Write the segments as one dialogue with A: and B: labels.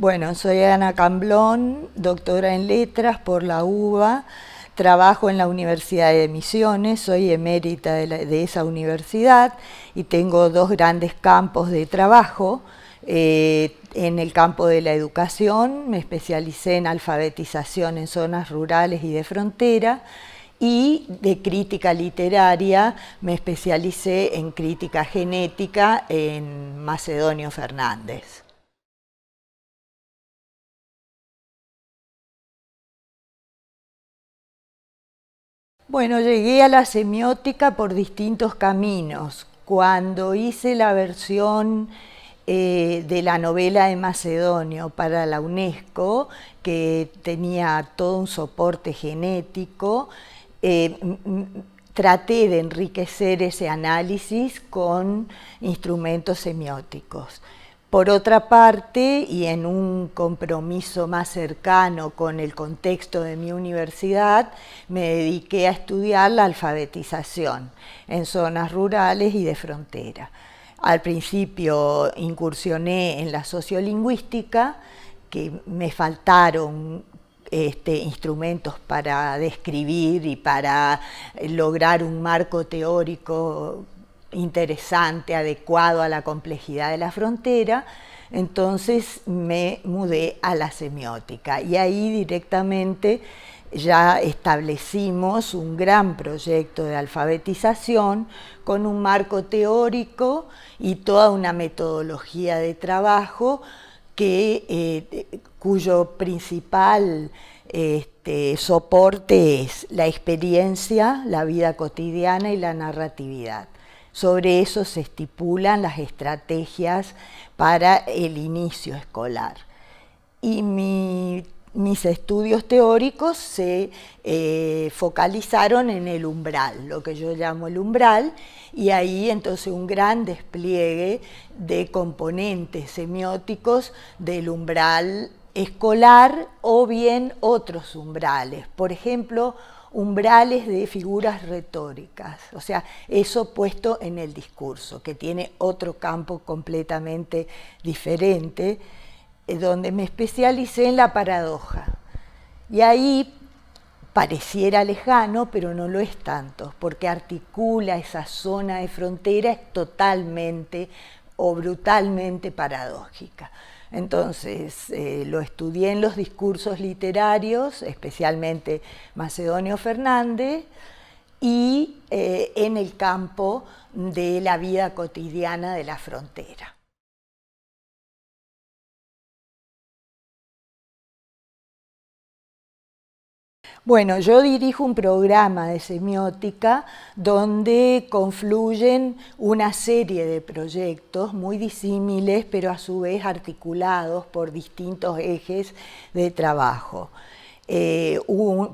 A: Bueno, soy Ana Camblón, doctora en letras por la UBA, trabajo en la Universidad de Misiones, soy emérita de esa universidad y tengo dos grandes campos de trabajo. En el campo de la educación me especialicé en alfabetización en zonas rurales y de frontera, y de crítica literaria me especialicé en crítica genética en Macedonio Fernández. Bueno, llegué a la semiótica por distintos caminos. Cuando hice la versión de la novela de Macedonio para la UNESCO, que tenía todo un soporte genético, traté de enriquecer ese análisis con instrumentos semióticos. Por otra parte, y en un compromiso más cercano con el contexto de mi universidad, me dediqué a estudiar la alfabetización en zonas rurales y de frontera. Al principio incursioné en la sociolingüística, que me faltaron instrumentos para describir y para lograr un marco teórico interesante, adecuado a la complejidad de la frontera. Entonces me mudé a la semiótica y ahí directamente ya establecimos un gran proyecto de alfabetización con un marco teórico y toda una metodología de trabajo cuyo principal soporte es la experiencia, la vida cotidiana y la narratividad. Sobre eso se estipulan las estrategias para el inicio escolar. Y mis estudios teóricos se focalizaron en el umbral, lo que yo llamo el umbral, y ahí entonces un gran despliegue de componentes semióticos del umbral escolar o bien otros umbrales. Por ejemplo, umbrales de figuras retóricas, o sea, eso puesto en el discurso, que tiene otro campo completamente diferente, donde me especialicé en la paradoja. Y ahí pareciera lejano, pero no lo es tanto, porque articula esa zona de frontera, es totalmente o brutalmente paradójica. Entonces, lo estudié en los discursos literarios, especialmente Macedonio Fernández, y en el campo de la vida cotidiana de la frontera. Bueno, yo dirijo un programa de semiótica donde confluyen una serie de proyectos muy disímiles, pero a su vez articulados por distintos ejes de trabajo.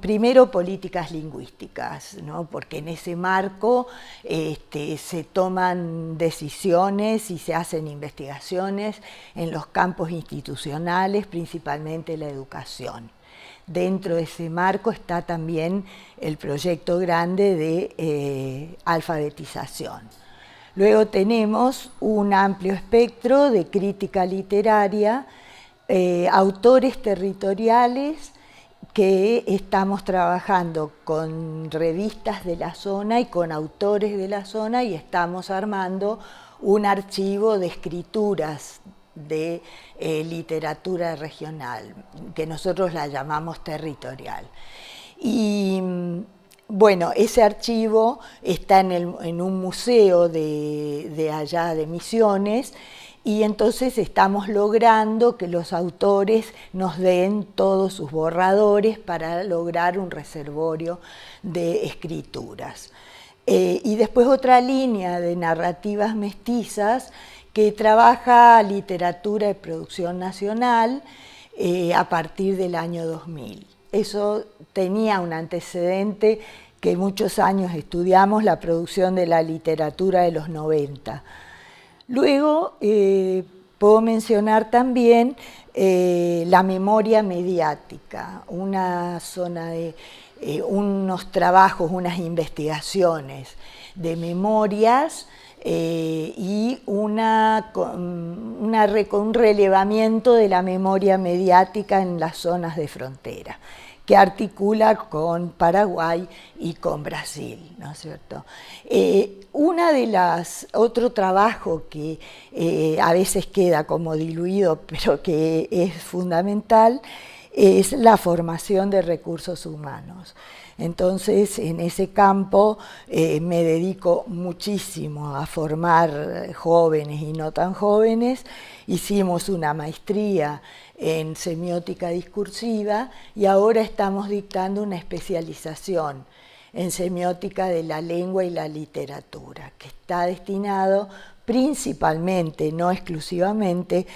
A: Primero, políticas lingüísticas, ¿no? Porque en ese marco se toman decisiones y se hacen investigaciones en los campos institucionales, principalmente la educación. Dentro de ese marco está también el proyecto grande de alfabetización. Luego tenemos un amplio espectro de crítica literaria, autores territoriales que estamos trabajando con revistas de la zona y con autores de la zona, y estamos armando un archivo de escrituras de literatura regional, que nosotros la llamamos territorial. Y bueno, ese archivo está en un museo de allá de Misiones, y entonces estamos logrando que los autores nos den todos sus borradores para lograr un reservorio de escrituras. Y después otra línea de narrativas mestizas que trabaja literatura de producción nacional a partir del año 2000. Eso tenía un antecedente que muchos años estudiamos, la producción de la literatura de los 90. Luego puedo mencionar también la memoria mediática, una zona de unos trabajos, unas investigaciones de memorias y un relevamiento de la memoria mediática en las zonas de frontera, que articula con Paraguay y con Brasil, ¿no es cierto? Otro trabajo que a veces queda como diluido, pero que es fundamental, es la formación de recursos humanos. Entonces, en ese campo me dedico muchísimo a formar jóvenes y no tan jóvenes. Hicimos una maestría en semiótica discursiva y ahora estamos dictando una especialización en semiótica de la lengua y la literatura, que está destinado principalmente, no exclusivamente,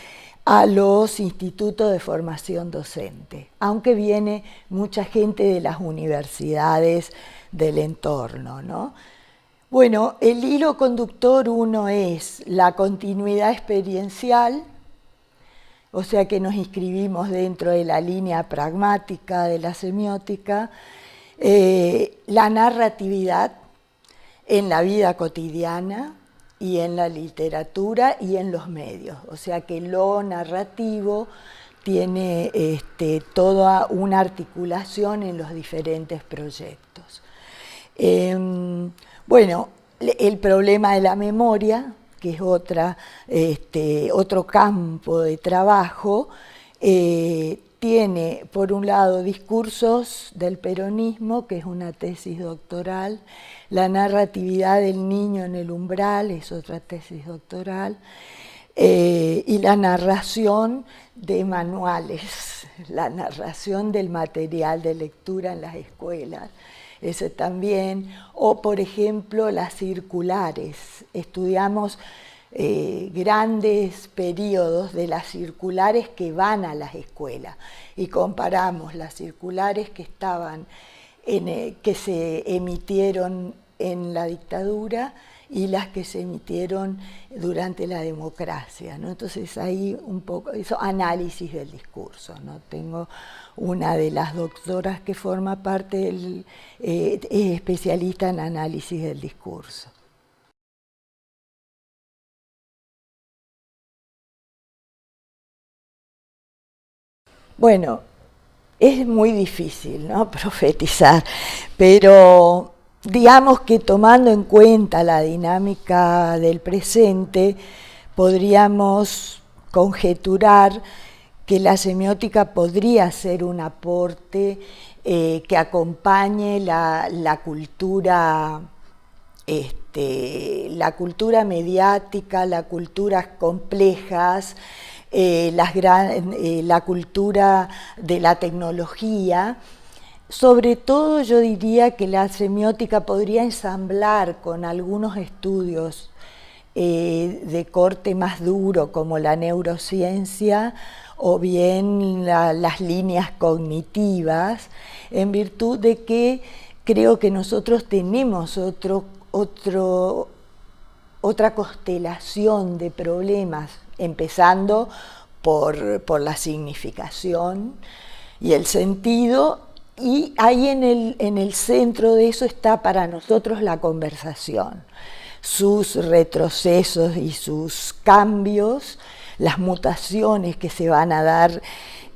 A: a los institutos de formación docente, aunque viene mucha gente de las universidades del entorno, ¿no? Bueno, el hilo conductor uno es la continuidad experiencial, o sea que nos inscribimos dentro de la línea pragmática de la semiótica, la narratividad en la vida cotidiana y en la literatura y en los medios, o sea que lo narrativo tiene toda una articulación en los diferentes proyectos. Bueno, el problema de la memoria, que es otro campo de trabajo, tiene por un lado discursos del peronismo, que es una tesis doctoral, la narratividad del niño en el umbral, es otra tesis doctoral, y la narración de manuales, la narración del material de lectura en las escuelas, ese también, o por ejemplo las circulares, estudiamos grandes periodos de las circulares que van a las escuelas y comparamos las circulares que que se emitieron en la dictadura y las que se emitieron durante la democracia, ¿no? Entonces ahí un poco, eso, análisis del discurso, ¿no? Tengo una de las doctoras que forma parte es especialista en análisis del discurso. Bueno, es muy difícil, ¿no?, profetizar, pero digamos que tomando en cuenta la dinámica del presente, podríamos conjeturar que la semiótica podría ser un aporte que acompañe la cultura mediática, las culturas complejas, la cultura de la tecnología. Sobre todo yo diría que la semiótica podría ensamblar con algunos estudios de corte más duro como la neurociencia o bien las líneas cognitivas, en virtud de que creo que nosotros tenemos otra constelación de problemas, empezando por la significación y el sentido, y ahí en el centro de eso está para nosotros la conversación, sus retrocesos y sus cambios, las mutaciones que se van a dar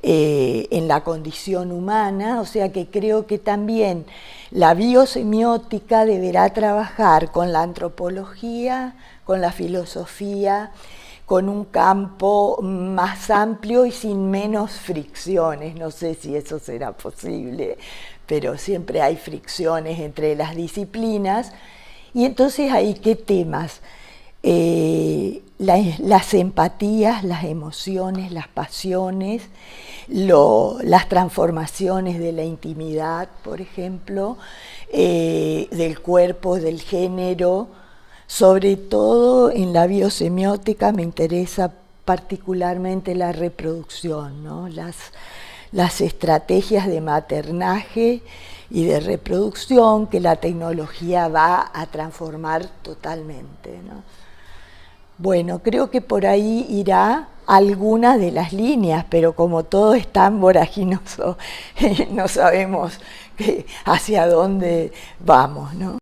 A: en la condición humana, o sea que creo que también la biosemiótica deberá trabajar con la antropología, con la filosofía, con un campo más amplio y sin menos fricciones. No sé si eso será posible, pero siempre hay fricciones entre las disciplinas. Y entonces ahí, ¿qué temas? Las empatías, las emociones, las pasiones, las transformaciones de la intimidad, por ejemplo, del cuerpo, del género. Sobre todo en la biosemiótica me interesa particularmente la reproducción, ¿no? Las estrategias de maternaje y de reproducción que la tecnología va a transformar totalmente, ¿no? Bueno, creo que por ahí irá alguna de las líneas, pero como todo es tan voraginoso, no sabemos hacia dónde vamos, ¿no?